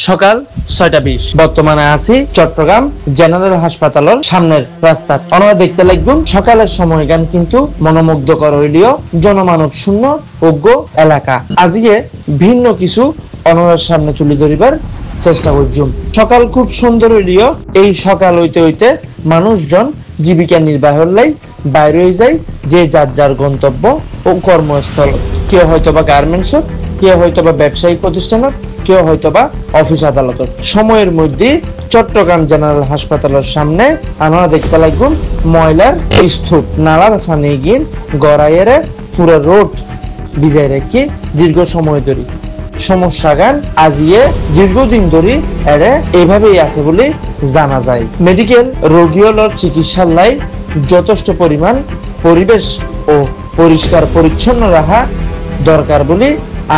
সকাল 6:20 বর্তমানে আছি চট্টগ্রাম জেনারেল হাসপাতালের সামনের রাস্তা। আমরা দেখতে লাগুন সকালের সময়গান কিন্তু মনোমুগ্ধকর হইলেও জনমানব শূন্য অজ্ঞ এলাকা। আজকে ভিন্ন কিছু অনরার সামনে তুলে ধরিবার চেষ্টা করছুম। সকাল খুব সুন্দর হইলেও এই সকাল হইতে হইতে মানুষজন জীবিকা নির্বাহের লাই বাইরে হয়ে যায়, যে যার যার গন্তব্য ও কর্মস্থল। কেউ হয়তোবা গার্মেন্টসত, কেউ হয়তোবা ব্যবসায়িক প্রতিষ্ঠানত, কেউ হয়তোবা অফিস আদালতত। সময়ের মধ্যে চট্টগ্রাম জেনারেল হাসপাতালের সামনে আমরা দেখতে লাগুন ময়লার স্তূপ, নালার ফানি গিন গড়াইয়ের পুরো রোড বিজায় রেখে দীর্ঘ সময় ধরে সমস্যা গান আজিয়ে দীর্ঘদিন ধরে এরে এইভাবেই আছে বলে জানা যায়। মেডিকেল রোগীগুলোর চিকিৎসালয় যথেষ্ট পরিমাণ পরিবেশ ও পরিষ্কার পরিচ্ছন্ন রাখা দরকার বলে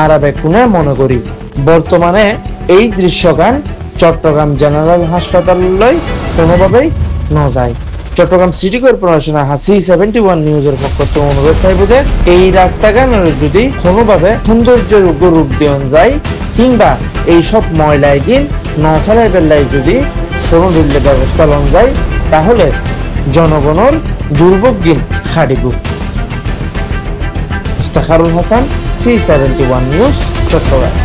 আর বেকুনে মনে করি। বর্তমানে এই দৃশ্যগান চট্টগ্রাম জেনারেল হাসপাতাললৈ কোনোভাবেই ন যায়। চট্টগ্রাম সিটি কর্পোরেশন C71 নিউজের পক্ষ থেকে অনুরোধ থাকবে যে এই রাস্তাগানের যদি কোনোভাবে সৌন্দর্যযোগ্য রূপ দেওয়া যায় কিংবা এইসব ময়লায় দিন ন ফেলাই বেলায় যদি কোনো ধরনের ব্যবস্থা লন যায় তাহলে জনগণের দুর্ভোগ দিন খাটিব। Iftekharul Hasan, C71 news, Chittagong.